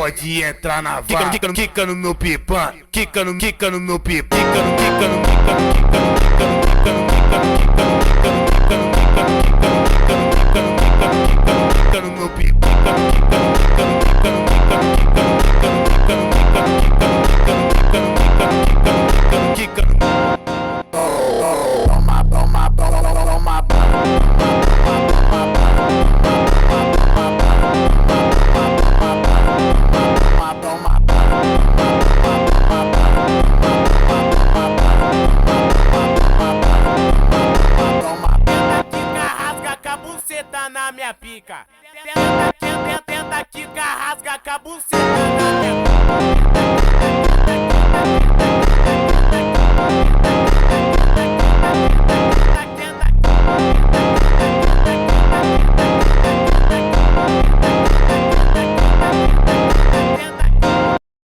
pode entrar na van. Quica no meu pipa, quica no meu pipa, quica no meu pipa. Buceta na minha pica. Tenta, quica, rasga com a buceta na minha pica.